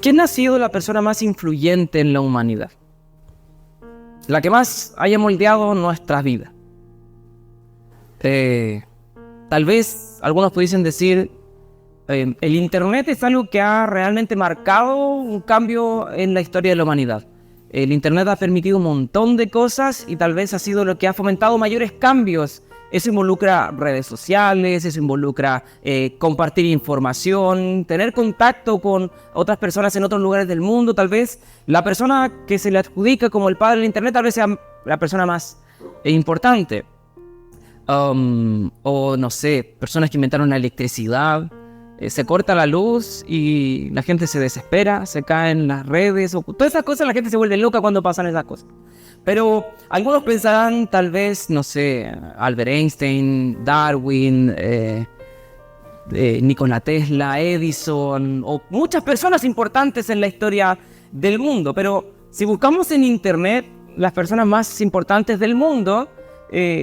¿quién ha sido la persona más influyente en la humanidad? La que más haya moldeado nuestras vidas. Tal vez algunos pudiesen decir, el Internet es algo que ha realmente marcado un cambio en la historia de la humanidad. El Internet ha permitido un montón de cosas y tal vez ha sido lo que ha fomentado mayores cambios. Eso involucra redes sociales, eso involucra compartir información, tener contacto con otras personas en otros lugares del mundo. Tal vez la persona que se le adjudica como el padre del Internet tal vez sea la persona más importante. O no sé, personas que inventaron la electricidad. Se corta la luz y la gente se desespera, se caen las redes, o todas esas cosas, la gente se vuelve loca cuando pasan esas cosas. Pero algunos pensarán tal vez, no sé, Albert Einstein, Darwin, Nikola Tesla, Edison, o muchas personas importantes en la historia del mundo. Pero si buscamos en Internet las personas más importantes del mundo,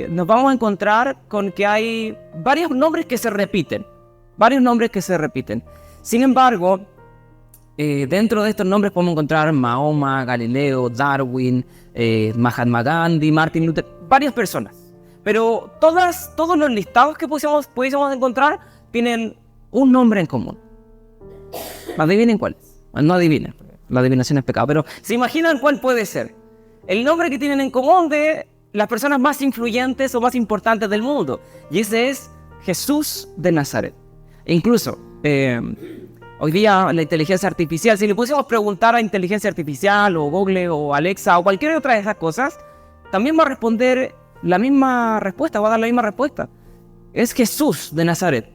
nos vamos a encontrar con que hay varios nombres que se repiten. Sin embargo, dentro de estos nombres podemos encontrar Mahoma, Galileo, Darwin, Mahatma Gandhi, Martin Luther, varias personas. Pero todos los listados que pudiésemos encontrar tienen un nombre en común. ¿Adivinen cuál es? No adivinen, la adivinación es pecado, pero ¿se imaginan cuál puede ser? El nombre que tienen en común de las personas más influyentes o más importantes del mundo. Y ese es Jesús de Nazaret. E incluso, hoy día la inteligencia artificial, si le pusiéramos preguntar a inteligencia artificial o Google o Alexa o cualquier otra de esas cosas, también va a responder la misma respuesta, va a dar la misma respuesta. Es Jesús de Nazaret,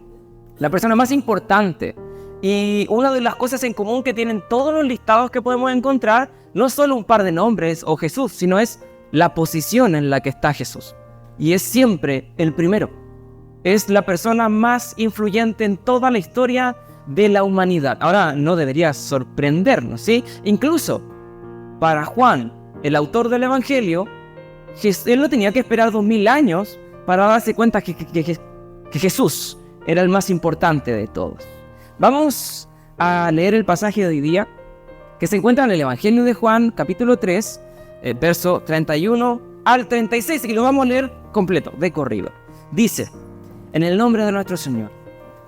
la persona más importante. Y una de las cosas en común que tienen todos los listados que podemos encontrar, no es solo un par de nombres o Jesús, sino es la posición en la que está Jesús. Y es siempre el primero. Es la persona más influyente en toda la historia de la humanidad. Ahora, no debería sorprendernos, ¿sí? Incluso para Juan, el autor del Evangelio, él no tenía que esperar 2000 años para darse cuenta que Jesús era el más importante de todos. Vamos a leer el pasaje de hoy día, que se encuentra en el Evangelio de Juan, capítulo 3, verso 31 al 36, y lo vamos a leer completo, de corrido. Dice: en el nombre de nuestro Señor,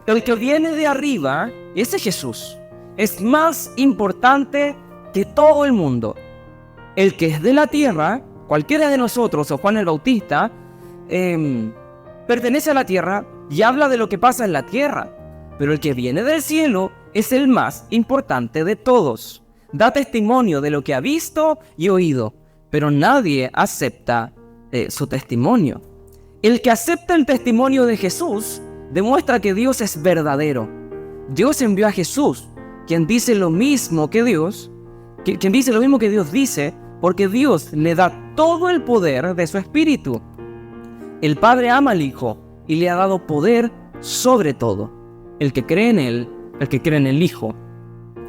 el que viene de arriba, ese Jesús, es más importante que todo el mundo. El que es de la tierra, cualquiera de nosotros o Juan el Bautista, pertenece a la tierra y habla de lo que pasa en la tierra. Pero el que viene del cielo es el más importante de todos. Da testimonio de lo que ha visto y oído, pero nadie acepta su testimonio. El que acepta el testimonio de Jesús demuestra que Dios es verdadero. Dios envió a Jesús, quien dice lo mismo que Dios dice, porque Dios le da todo el poder de su Espíritu. El Padre ama al Hijo y le ha dado poder sobre todo. El que cree en Él, el que cree en el Hijo,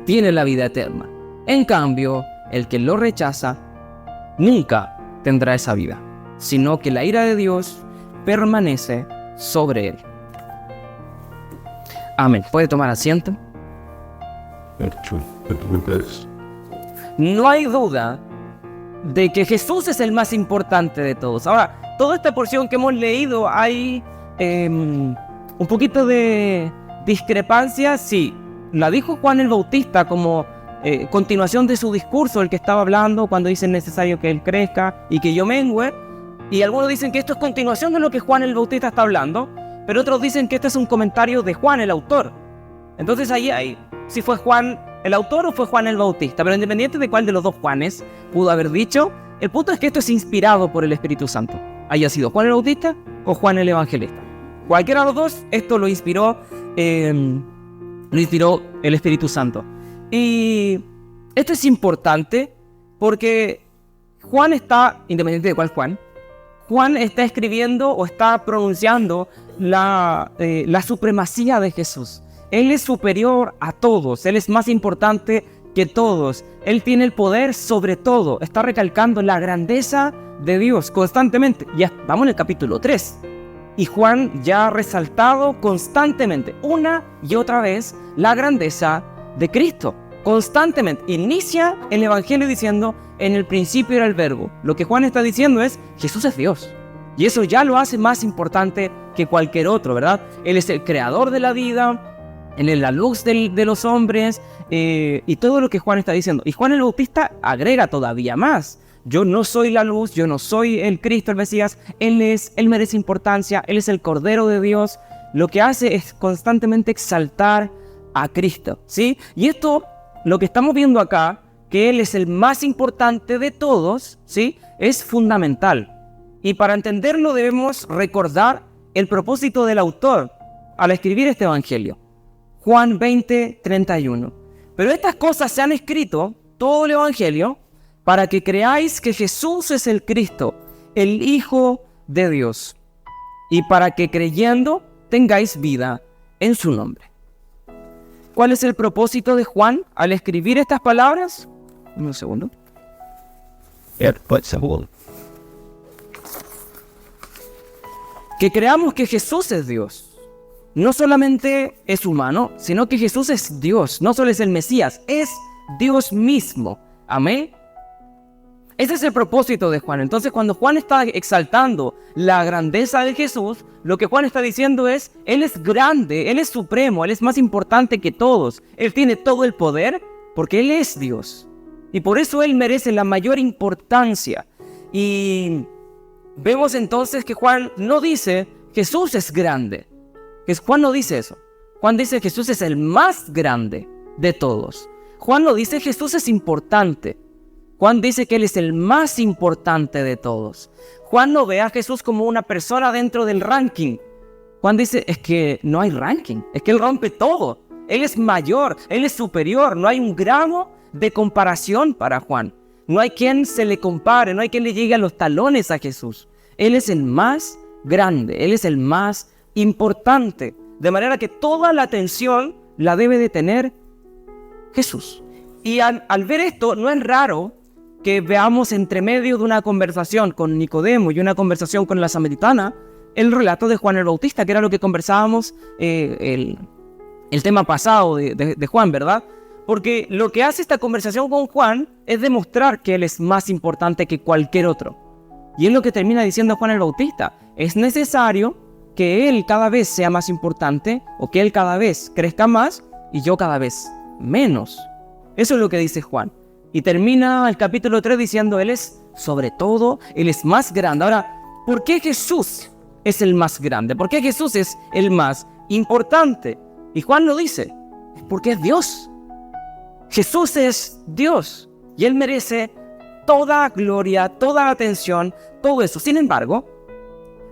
tiene la vida eterna. En cambio, el que lo rechaza nunca tendrá esa vida, sino que la ira de Dios permanece sobre él. Amén. ¿Puede tomar asiento? No hay duda de que Jesús es el más importante de todos. Ahora, toda esta porción que hemos leído hay un poquito de discrepancia. Sí, la dijo Juan el Bautista como continuación de su discurso, el que estaba hablando cuando dice es necesario que él crezca y que yo mengüe. Y algunos dicen que esto es continuación de lo que Juan el Bautista está hablando, pero otros dicen que este es un comentario de Juan el autor. Entonces ahí si fue Juan el autor o fue Juan el Bautista, pero independiente de cuál de los dos Juanes pudo haber dicho, el punto es que esto es inspirado por el Espíritu Santo, haya sido Juan el Bautista o Juan el Evangelista. Cualquiera de los dos, esto lo inspiró el Espíritu Santo. Y esto es importante porque Juan está, independiente de cuál Juan está escribiendo o está pronunciando la supremacía de Jesús. Él es superior a todos, Él es más importante que todos. Él tiene el poder sobre todo. Está recalcando la grandeza de Dios constantemente. Ya vamos en el capítulo 3. Y Juan ya ha resaltado constantemente, una y otra vez, la grandeza de Cristo. constantemente. Inicia el Evangelio diciendo, en el principio era el Verbo. Lo que Juan está diciendo es, Jesús es Dios. Y eso ya lo hace más importante que cualquier otro, ¿verdad? Él es el creador de la vida, Él es la luz de los hombres, y todo lo que Juan está diciendo. Y Juan el Bautista agrega todavía más. Yo no soy la luz, yo no soy el Cristo, el Mesías. Él merece importancia, Él es el Cordero de Dios. Lo que hace es constantemente exaltar a Cristo, ¿sí? Y esto, lo que estamos viendo acá, que Él es el más importante de todos, ¿sí? Es fundamental. Y para entenderlo debemos recordar el propósito del autor al escribir este evangelio. Juan 20:31. Pero estas cosas se han escrito, todo el evangelio, para que creáis que Jesús es el Cristo, el Hijo de Dios, y para que creyendo tengáis vida en su nombre. ¿Cuál es el propósito de Juan al escribir estas palabras? Un segundo. Que creamos que Jesús es Dios. No solamente es humano, sino que Jesús es Dios. No solo es el Mesías, es Dios mismo. Amén. Ese es el propósito de Juan. Entonces, cuando Juan está exaltando la grandeza de Jesús, lo que Juan está diciendo es, Él es grande, Él es supremo, Él es más importante que todos. Él tiene todo el poder porque Él es Dios. Y por eso Él merece la mayor importancia. Y vemos entonces que Juan no dice, Jesús es grande. Juan no dice eso. Juan dice, Jesús es el más grande de todos. Juan no dice, Jesús es importante. Juan dice que Él es el más importante de todos. Juan no ve a Jesús como una persona dentro del ranking. Juan dice, es que no hay ranking, es que Él rompe todo. Él es mayor, Él es superior, no hay un gramo de comparación para Juan. No hay quien se le compare, no hay quien le llegue a los talones a Jesús. Él es el más grande, Él es el más importante. De manera que toda la atención la debe de tener Jesús. Y al ver esto, no es raro que veamos entre medio de una conversación con Nicodemo y una conversación con la samaritana, el relato de Juan el Bautista, que era lo que conversábamos el tema pasado de Juan, ¿verdad? Porque lo que hace esta conversación con Juan es demostrar que Él es más importante que cualquier otro. Y es lo que termina diciendo Juan el Bautista. Es necesario que Él cada vez sea más importante, o que Él cada vez crezca más y yo cada vez menos. Eso es lo que dice Juan. Y termina el capítulo 3 diciendo, Él es sobre todo, Él es más grande. Ahora, ¿por qué Jesús es el más grande? ¿Por qué Jesús es el más importante? Y Juan lo dice, es porque es Dios. Jesús es Dios y Él merece toda gloria, toda atención, todo eso. Sin embargo,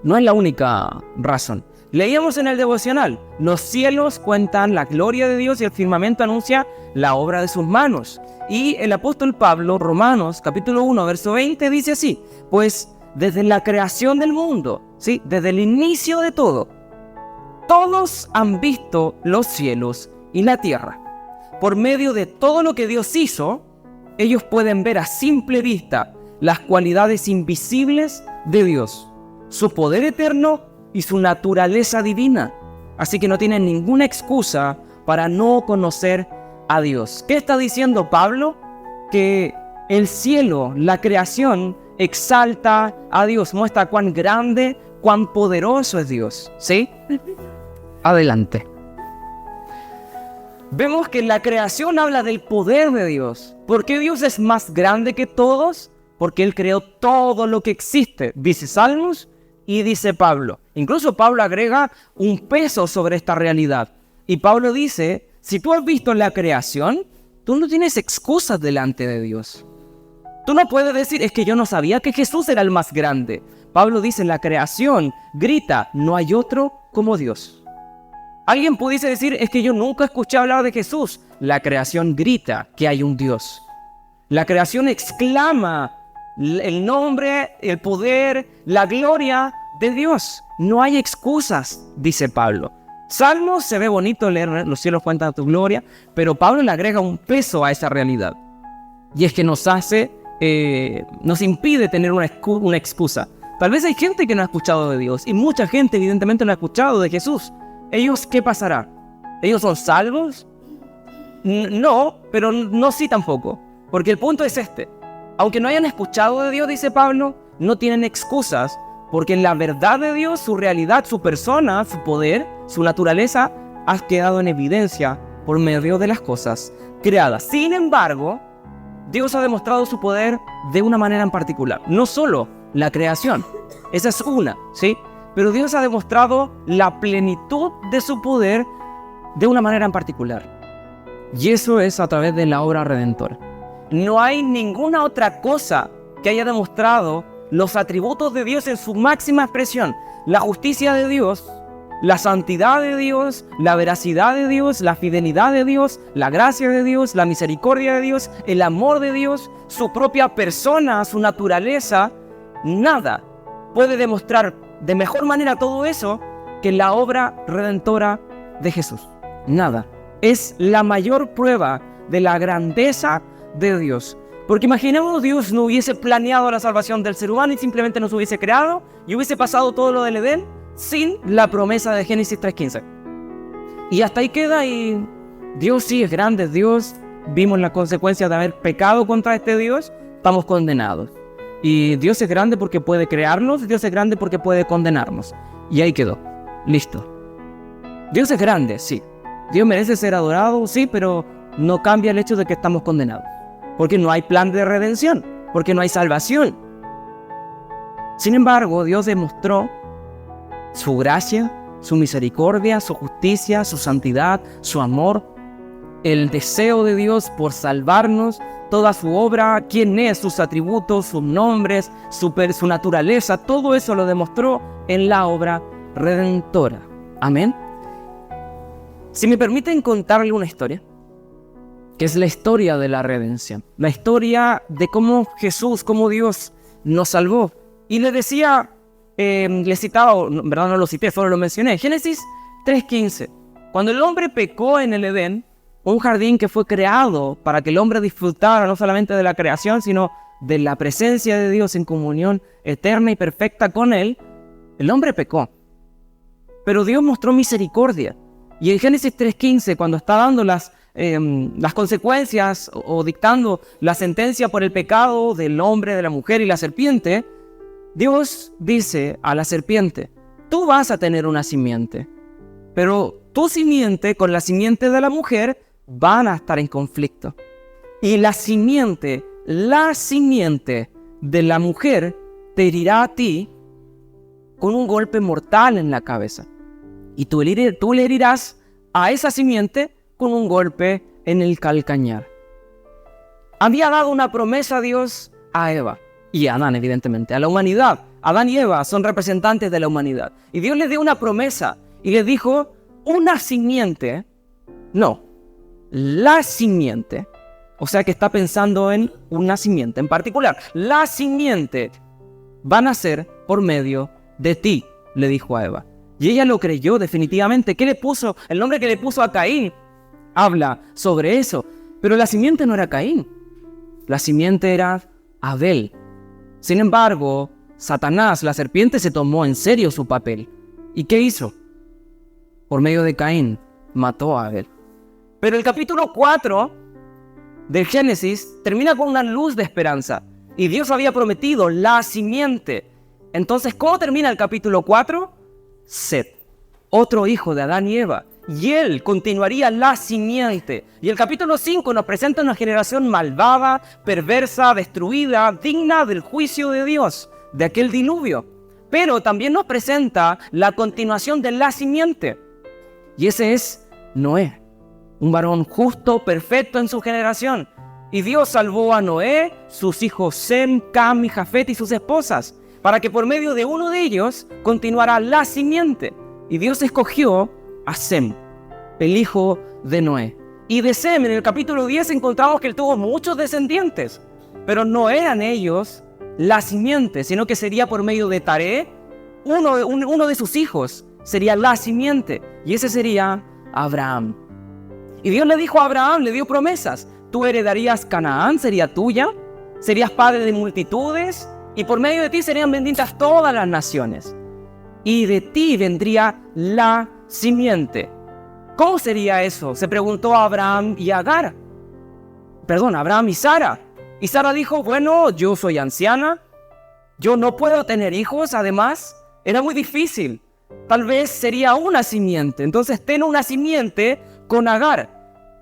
no es la única razón. Leíamos en el devocional, los cielos cuentan la gloria de Dios y el firmamento anuncia la obra de sus manos. Y el apóstol Pablo, Romanos capítulo 1, verso 20, dice así, pues desde la creación del mundo, ¿sí? Desde el inicio de todo, todos han visto los cielos y la tierra. Por medio de todo lo que Dios hizo, ellos pueden ver a simple vista las cualidades invisibles de Dios, su poder eterno y su naturaleza divina. Así que no tienen ninguna excusa para no conocer a Dios. ¿Qué está diciendo Pablo? Que el cielo, la creación, exalta a Dios, muestra cuán grande, cuán poderoso es Dios. ¿Sí? Adelante. Vemos que la creación habla del poder de Dios. ¿Por qué Dios es más grande que todos? Porque Él creó todo lo que existe, dice Salmos y dice Pablo. Incluso Pablo agrega un peso sobre esta realidad. Y Pablo dice, si tú has visto la creación, tú no tienes excusas delante de Dios. Tú no puedes decir, es que yo no sabía que Jesús era el más grande. Pablo dice, la creación grita, no hay otro como Dios. Alguien pudiese decir, es que yo nunca escuché hablar de Jesús. La creación grita que hay un Dios. La creación exclama el nombre, el poder, la gloria de Dios. No hay excusas, dice Pablo. Salmos se ve bonito leer, los cielos cuentan tu gloria, pero Pablo le agrega un peso a esa realidad. Y es que nos impide tener una excusa. Tal vez hay gente que no ha escuchado de Dios, y mucha gente evidentemente no ha escuchado de Jesús. ¿Ellos qué pasará? ¿Ellos son salvos? No, pero no sí tampoco. Porque el punto es este. Aunque no hayan escuchado de Dios, dice Pablo, no tienen excusas, porque en la verdad de Dios, su realidad, su persona, su poder, su naturaleza, ha quedado en evidencia por medio de las cosas creadas. Sin embargo, Dios ha demostrado su poder de una manera en particular. No solo la creación, esa es una, ¿sí? Pero Dios ha demostrado la plenitud de su poder de una manera en particular. Y eso es a través de la obra redentora. No hay ninguna otra cosa que haya demostrado los atributos de Dios en su máxima expresión. La justicia de Dios, la santidad de Dios, la veracidad de Dios, la fidelidad de Dios, la gracia de Dios, la misericordia de Dios, el amor de Dios, su propia persona, su naturaleza. Nada puede demostrar de mejor manera todo eso que la obra redentora de Jesús. Nada. Es la mayor prueba de la grandeza de Dios. Porque imaginemos Dios no hubiese planeado la salvación del ser humano y simplemente nos hubiese creado y hubiese pasado todo lo del Edén sin la promesa de Génesis 3:15. Y hasta ahí queda, y Dios sí es grande, Dios, vimos las consecuencias de haber pecado contra este Dios, estamos condenados. Y Dios es grande porque puede crearnos, Dios es grande porque puede condenarnos. Y ahí quedó, listo. Dios es grande, sí. Dios merece ser adorado, sí, pero no cambia el hecho de que estamos condenados. Porque no hay plan de redención, porque no hay salvación. Sin embargo, Dios demostró su gracia, su misericordia, su justicia, su santidad, su amor, el deseo de Dios por salvarnos, toda su obra, quién es, sus atributos, sus nombres, su naturaleza, todo eso lo demostró en la obra redentora. Amén. Si me permiten contarle una historia, que es la historia de la redención, la historia de cómo Jesús, cómo Dios nos salvó. Y le decía, le citaba, en verdad no lo cité, solo lo mencioné, Génesis 3:15. Cuando el hombre pecó en el Edén, un jardín que fue creado para que el hombre disfrutara no solamente de la creación, sino de la presencia de Dios en comunión eterna y perfecta con Él, el hombre pecó. Pero Dios mostró misericordia. Y en Génesis 3:15, cuando está dando las consecuencias o dictando la sentencia por el pecado del hombre, de la mujer y la serpiente, Dios dice a la serpiente, tú vas a tener una simiente, pero tu simiente con la simiente de la mujer van a estar en conflicto. Y la simiente de la mujer te herirá a ti con un golpe mortal en la cabeza. Y tú le herirás a esa simiente con un golpe en el calcañar. Había dado una promesa a Dios a Eva y a Adán, evidentemente, a la humanidad. Adán y Eva son representantes de la humanidad. Y Dios les dio una promesa y les dijo, una simiente, no, la simiente. O sea que está pensando en una simiente en particular. La simiente va a nacer por medio de ti, le dijo a Eva. Y ella lo creyó definitivamente. ¿Qué le puso? El nombre que le puso a Caín habla sobre eso. Pero la simiente no era Caín. La simiente era Abel. Sin embargo, Satanás, la serpiente, se tomó en serio su papel. ¿Y qué hizo? Por medio de Caín, mató a Abel. Pero el capítulo 4 del Génesis termina con una luz de esperanza. Y Dios había prometido la simiente. Entonces, ¿cómo termina el capítulo 4? Set, otro hijo de Adán y Eva, y él continuaría la simiente. Y el capítulo 5 nos presenta una generación malvada, perversa, destruida, digna del juicio de Dios, de aquel diluvio. Pero también nos presenta la continuación de la simiente, y ese es Noé, un varón justo, perfecto en su generación. Y Dios salvó a Noé, sus hijos Sem, Cam y Jafet y sus esposas, para que por medio de uno de ellos continuara la simiente. Y Dios escogió a Sem, el hijo de Noé. Y de Sem, en el capítulo 10, encontramos que él tuvo muchos descendientes, pero no eran ellos la simiente, sino que sería por medio de Taré, uno de sus hijos sería la simiente, y ese sería Abraham. Y Dios le dijo a Abraham, le dio promesas. Tú heredarías Canaán, sería tuya, serías padre de multitudes, y por medio de ti serían benditas todas las naciones. Y de ti vendría la simiente. ¿Cómo sería eso? Se preguntó a Abraham y Agar. Abraham y Sara. Y Sara dijo, bueno, yo soy anciana, yo no puedo tener hijos, además, era muy difícil. Tal vez sería una simiente, entonces ten una simiente con Agar.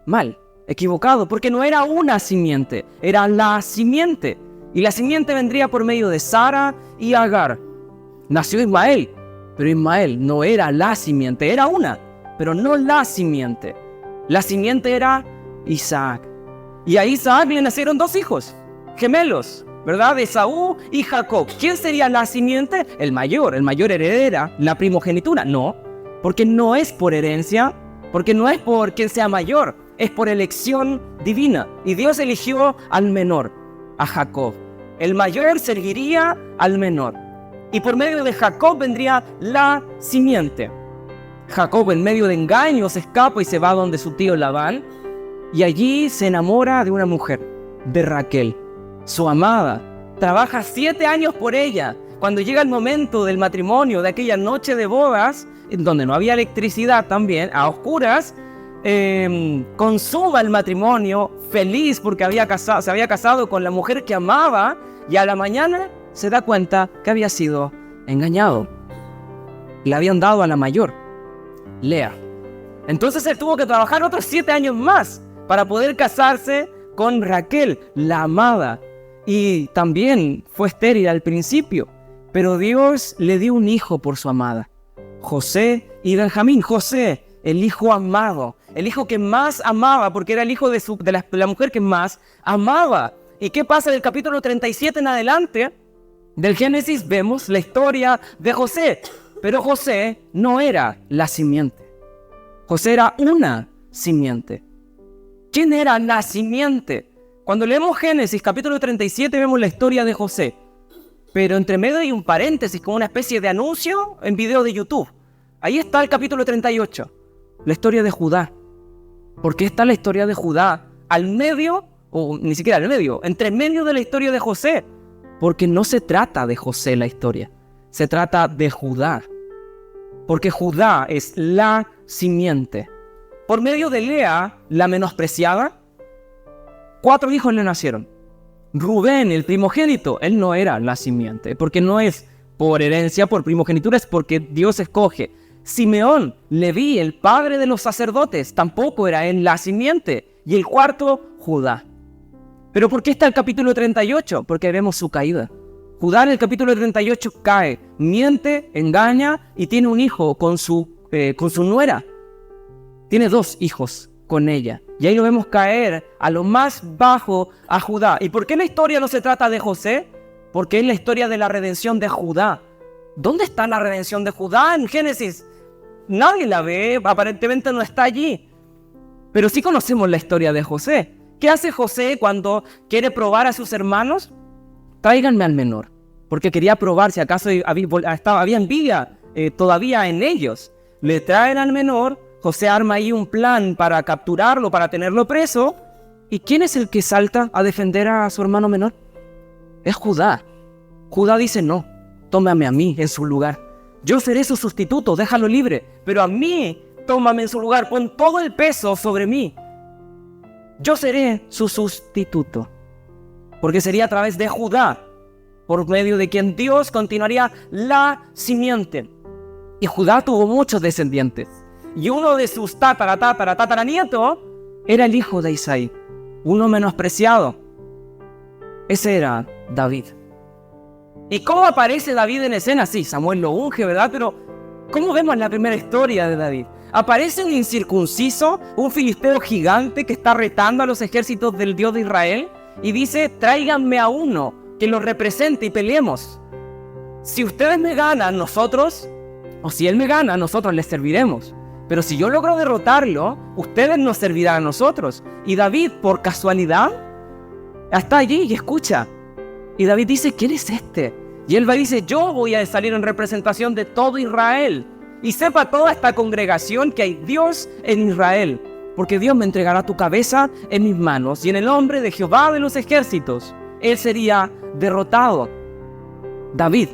Mal, equivocado, porque no era una simiente, era la simiente. Y la simiente vendría por medio de Sara y Agar. Nació Ismael, pero Ismael no era la simiente, era una, pero no la simiente. La simiente era Isaac. Y a Isaac le nacieron 2 hijos, gemelos, ¿verdad? Esaú y Jacob. ¿Quién sería la simiente? El mayor heredera, la primogenitura. No, porque no es por herencia, porque no es por quien sea mayor, es por elección divina. Y Dios eligió al menor, a Jacob. El mayor serviría al menor. Y por medio de Jacob vendría la simiente. Jacob, en medio de engaños, escapa y se va donde su tío Labán. Y allí se enamora de una mujer, de Raquel, su amada. Trabaja 7 años por ella. Cuando llega el momento del matrimonio, de aquella noche de bodas, donde no había electricidad también, a oscuras, consuma el matrimonio, feliz porque se había casado con la mujer que amaba, y a la mañana se da cuenta que había sido engañado. Le habían dado a la mayor, Lea. Entonces él tuvo que trabajar otros 7 años más para poder casarse con Raquel, la amada. Y también fue estéril al principio, pero Dios le dio un hijo por su amada, José y Benjamín. José, el hijo amado, el hijo que más amaba, porque era el hijo de la mujer que más amaba. ¿Y qué pasa del capítulo 37 en adelante? Del Génesis vemos la historia de José, pero José no era la simiente. José era una simiente. ¿Quién era la simiente? Cuando leemos Génesis capítulo 37 vemos la historia de José, pero entre medio hay un paréntesis como una especie de anuncio en video de YouTube. Ahí está el capítulo 38, la historia de Judá. ¿Por qué está la historia de Judá al medio, o ni siquiera al medio, entre medio de la historia de José? Porque no se trata de José la historia, se trata de Judá. Porque Judá es la simiente. Por medio de Lea, la menospreciada, 4 hijos le nacieron. Rubén, el primogénito, él no era la simiente, porque no es por herencia, por primogenitura, es porque Dios escoge. Simeón, Leví, el padre de los sacerdotes, tampoco era él la simiente. Y el cuarto, Judá. ¿Pero por qué está el capítulo 38? Porque vemos su caída. Judá en el capítulo 38 cae, miente, engaña y tiene un hijo con su nuera. Tiene 2 hijos con ella. Y ahí lo vemos caer a lo más bajo a Judá. ¿Y por qué la historia no se trata de José? Porque es la historia de la redención de Judá. ¿Dónde está la redención de Judá en Génesis? Nadie la ve, aparentemente no está allí. Pero sí conocemos la historia de José. ¿Qué hace José cuando quiere probar a sus hermanos? Tráiganme al menor, porque quería probar si acaso había envidia todavía en ellos. Le traen al menor. José arma ahí un plan para capturarlo, para tenerlo preso. ¿Y quién es el que salta a defender a su hermano menor? Es Judá. Judá dice, no, tómame a mí en su lugar. Yo seré su sustituto, déjalo libre. Pero a mí, tómame en su lugar, pon todo el peso sobre mí. Yo seré su sustituto. Porque sería a través de Judá, por medio de quien Dios continuaría la simiente. Y Judá tuvo muchos descendientes. Y uno de sus tataranietos era el hijo de Isaí, uno menospreciado. Ese era David. ¿Y cómo aparece David en escena? Sí, Samuel lo unge, ¿verdad? Pero ¿cómo vemos la primera historia de David? Aparece un incircunciso, un filisteo gigante que está retando a los ejércitos del Dios de Israel y dice, tráiganme a uno que lo represente y peleemos. Si ustedes me ganan, nosotros, o si él me gana, nosotros les serviremos. Pero si yo logro derrotarlo, ustedes nos servirán a nosotros. Y David, por casualidad, está allí y escucha. Y David dice, ¿quién es este? Y él va y dice, yo voy a salir en representación de todo Israel. Y sepa toda esta congregación que hay Dios en Israel. Porque Dios me entregará tu cabeza en mis manos. Y en el nombre de Jehová de los ejércitos, él sería derrotado. David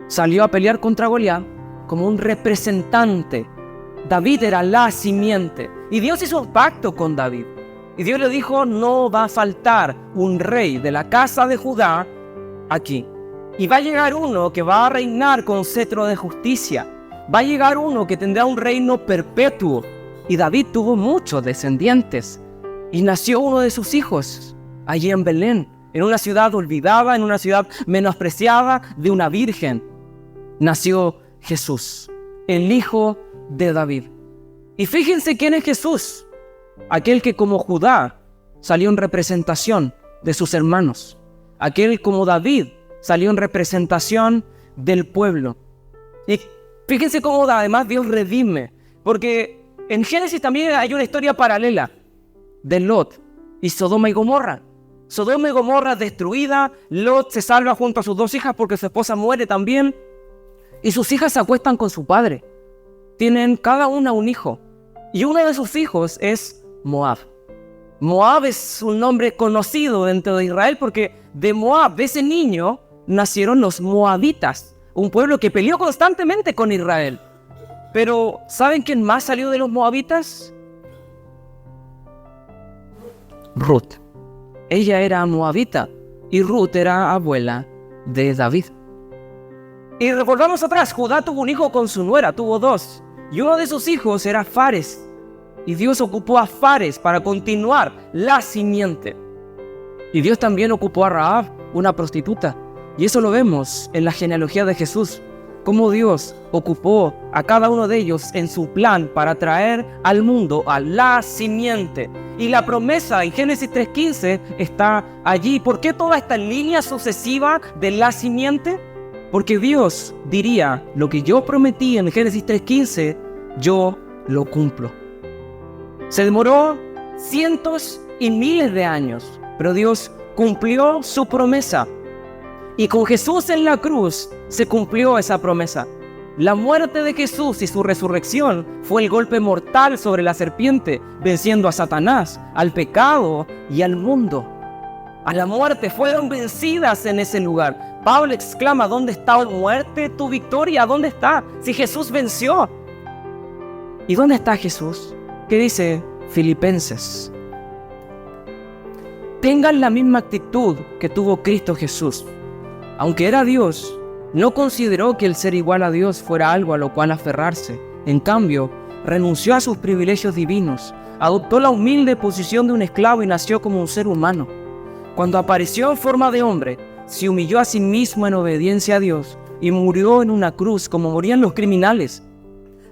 salió a pelear contra Goliat como un representante David era la simiente. Y Dios hizo un pacto con David. Y Dios le dijo, no va a faltar un rey de la casa de Judá aquí. Y va a llegar uno que va a reinar con cetro de justicia. Va a llegar uno que tendrá un reino perpetuo. Y David tuvo muchos descendientes. Y nació uno de sus hijos allí en Belén, en una ciudad olvidada, en una ciudad menospreciada de una virgen. Nació Jesús, el hijo de David. Y fíjense quién es Jesús. Aquel que como Judá salió en representación de sus hermanos. Aquel como David salió en representación del pueblo. Y fíjense cómo además Dios redime. Porque en Génesis también hay una historia paralela de Lot y Sodoma y Gomorra. Sodoma y Gomorra destruida. Lot se salva junto a sus dos hijas porque su esposa muere también. Y sus hijas se acuestan con su padre. Tienen cada una un hijo. Y uno de sus hijos es Moab. Moab es un nombre conocido dentro de Israel porque de Moab, de ese niño, nacieron los moabitas, un pueblo que peleó constantemente con Israel. Pero ¿saben quién más salió de los moabitas? Ruth. Ella era moabita y Ruth era abuela de David. Y recordamos atrás, Judá tuvo un hijo con su nuera, tuvo dos. Y uno de sus hijos era Fares. Y Dios ocupó a Fares para continuar la simiente. Y Dios también ocupó a Rahab, una prostituta. Y eso lo vemos en la genealogía de Jesús. Cómo Dios ocupó a cada uno de ellos en su plan para traer al mundo a la simiente. Y la promesa en Génesis 3:15 está allí. ¿Por qué toda esta línea sucesiva de la simiente? Porque Dios diría, lo que yo prometí en Génesis 3:15, yo lo cumplo. Se demoró cientos y miles de años, pero Dios cumplió su promesa. Y con Jesús en la cruz se cumplió esa promesa. La muerte de Jesús y su resurrección fue el golpe mortal sobre la serpiente, venciendo a Satanás, al pecado y al mundo. A la muerte fueron vencidas en ese lugar. Pablo exclama, ¿dónde está, oh muerte, tu victoria? ¿Dónde está? Si Jesús venció. ¿Y dónde está Jesús? ¿Qué dice Filipenses? Tengan la misma actitud que tuvo Cristo Jesús. Aunque era Dios, no consideró que el ser igual a Dios fuera algo a lo cual aferrarse. En cambio, renunció a sus privilegios divinos, adoptó la humilde posición de un esclavo y nació como un ser humano. Cuando apareció en forma de hombre, se humilló a sí mismo en obediencia a Dios y murió en una cruz como morían los criminales.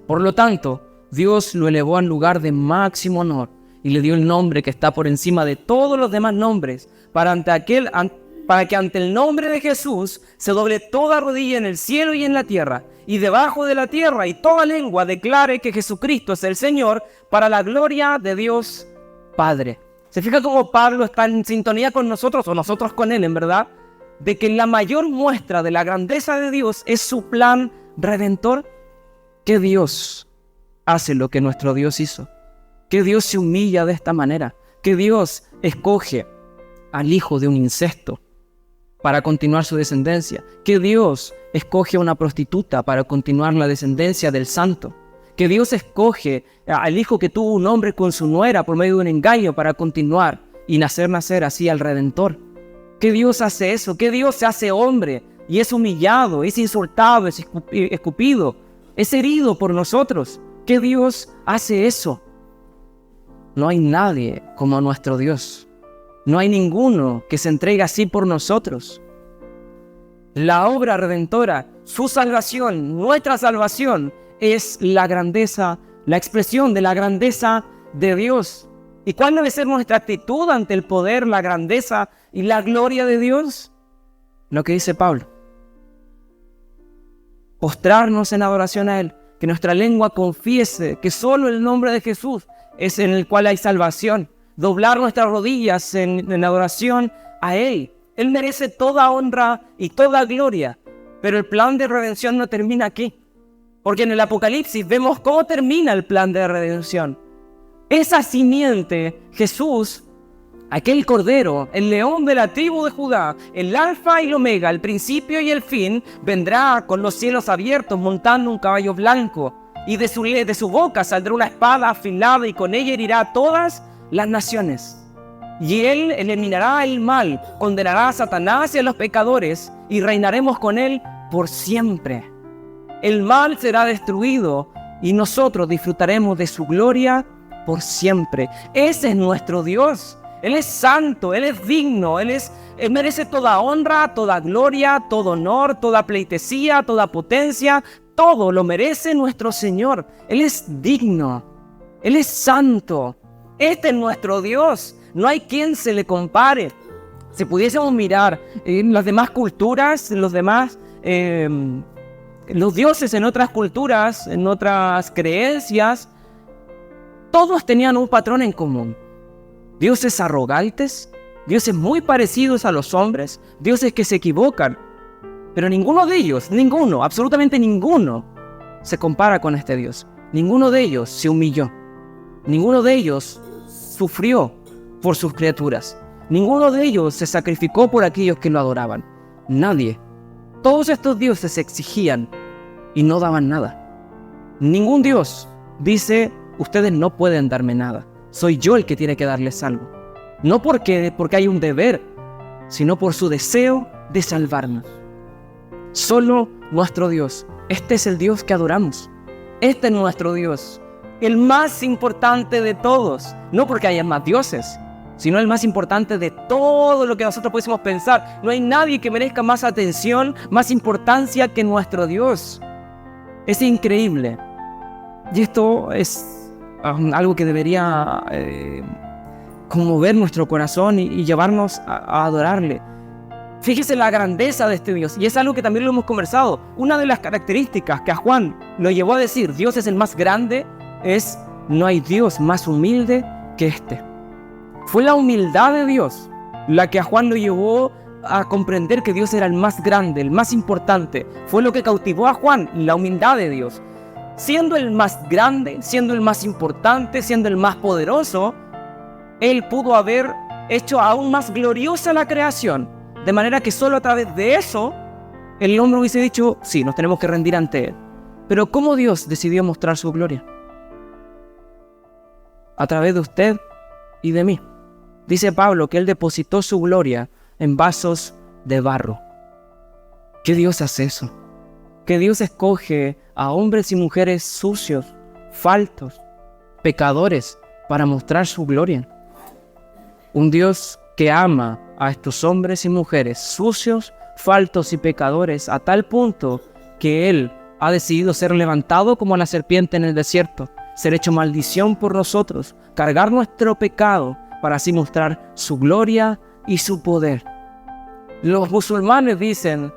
Por lo tanto, Dios lo elevó al lugar de máximo honor y le dio el nombre que está por encima de todos los demás nombres, para que ante el nombre de Jesús se doble toda rodilla en el cielo y en la tierra, y debajo de la tierra, y toda lengua declare que Jesucristo es el Señor, para la gloria de Dios Padre. ¿Se fija cómo Pablo está en sintonía con nosotros, o nosotros con él, en verdad? De que la mayor muestra de la grandeza de Dios es su plan redentor. ¿Qué Dios hace lo que nuestro Dios hizo? ¿Qué Dios se humilla de esta manera? ¿Qué Dios escoge al hijo de un incesto para continuar su descendencia? ¿Qué Dios escoge a una prostituta para continuar la descendencia del santo? ¿Qué Dios escoge al hijo que tuvo un hombre con su nuera por medio de un engaño para continuar y nacer así al Redentor? ¿Qué Dios hace eso? ¿Qué Dios se hace hombre y es humillado, es insultado, es escupido, es herido por nosotros? ¿Qué Dios hace eso? No hay nadie como nuestro Dios. No hay ninguno que se entregue así por nosotros. La obra redentora, su salvación, nuestra salvación, es la grandeza, la expresión de la grandeza de Dios. ¿Y cuál debe ser nuestra actitud ante el poder, la grandeza y la gloria de Dios? Lo que dice Pablo. Postrarnos en adoración a Él, que nuestra lengua confiese que solo el nombre de Jesús es en el cual hay salvación. Doblar nuestras rodillas en adoración a Él. Él merece toda honra y toda gloria. Pero el plan de redención no termina aquí. Porque en el Apocalipsis vemos cómo termina el plan de redención. Esa simiente, Jesús, aquel cordero, el león de la tribu de Judá, el alfa y el omega, el principio y el fin, vendrá con los cielos abiertos montando un caballo blanco. y de su boca saldrá una espada afilada y con ella herirá a todas las naciones. Y él eliminará el mal, condenará a Satanás y a los pecadores y reinaremos con él por siempre. El mal será destruido y nosotros disfrutaremos de su gloria por siempre. Ese es nuestro Dios. Él es santo, Él es digno, Él merece toda honra, toda gloria, todo honor, toda pleitesía, toda potencia. Todo lo merece nuestro Señor. Él es digno, Él es santo. Este es nuestro Dios. No hay quien se le compare. Si pudiésemos mirar en las demás culturas, los dioses en otras culturas, en otras creencias, todos tenían un patrón en común. Dioses arrogantes, dioses muy parecidos a los hombres, dioses que se equivocan. Pero ninguno de ellos, absolutamente ninguno, se compara con este Dios. Ninguno de ellos se humilló. Ninguno de ellos sufrió por sus criaturas. Ninguno de ellos se sacrificó por aquellos que lo adoraban. Nadie. Todos estos dioses exigían y no daban nada. Ningún dios dice, ustedes no pueden darme nada. Soy yo el que tiene que darles algo. No porque hay un deber, sino por su deseo de salvarnos. Solo nuestro Dios. Este es el Dios que adoramos. Este es nuestro Dios. El más importante de todos. No porque haya más dioses, sino el más importante de todo lo que nosotros pudiésemos pensar. No hay nadie que merezca más atención, más importancia que nuestro Dios. Es increíble. Y esto es algo que debería conmover nuestro corazón y llevarnos a adorarle. Fíjese la grandeza de este Dios, y es algo que también lo hemos conversado. Una de las características que a Juan lo llevó a decir, Dios es el más grande, es, no hay Dios más humilde que este. Fue la humildad de Dios la que a Juan lo llevó a comprender que Dios era el más grande, el más importante. Fue lo que cautivó a Juan, la humildad de Dios. Siendo el más grande, siendo el más importante, siendo el más poderoso, Él pudo haber hecho aún más gloriosa la creación, de manera que solo a través de eso, el hombre hubiese dicho, sí, nos tenemos que rendir ante Él. Pero ¿cómo Dios decidió mostrar su gloria? A través de usted y de mí. Dice Pablo que Él depositó su gloria en vasos de barro. ¿Qué Dios hace eso? Que Dios escoge a hombres y mujeres sucios, faltos, pecadores, para mostrar su gloria. Un Dios que ama a estos hombres y mujeres sucios, faltos y pecadores a tal punto que Él ha decidido ser levantado como la serpiente en el desierto, ser hecho maldición por nosotros, cargar nuestro pecado para así mostrar su gloria y su poder. Los musulmanes dicen,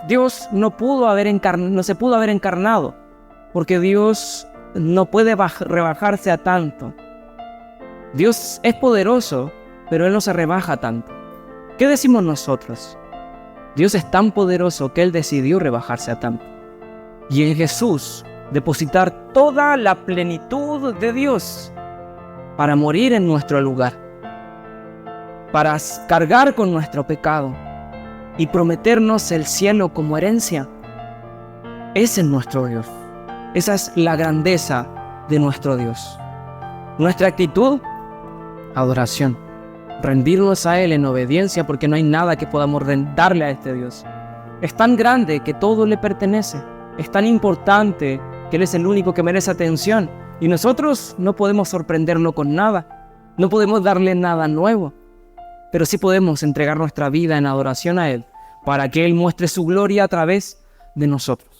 Dios no se pudo haber encarnado, porque Dios no puede rebajarse a tanto. Dios es poderoso, pero Él no se rebaja tanto. ¿Qué decimos nosotros? Dios es tan poderoso que Él decidió rebajarse a tanto. Y en Jesús depositar toda la plenitud de Dios para morir en nuestro lugar, para cargar con nuestro pecado y prometernos el cielo como herencia. Ese es nuestro Dios. Esa es la grandeza de nuestro Dios. Nuestra actitud, adoración. Rendirnos a Él en obediencia, porque no hay nada que podamos darle a este Dios. Es tan grande que todo le pertenece. Es tan importante que Él es el único que merece atención. Y nosotros no podemos sorprenderlo con nada. No podemos darle nada nuevo. Pero sí podemos entregar nuestra vida en adoración a Él, para que Él muestre su gloria a través de nosotros.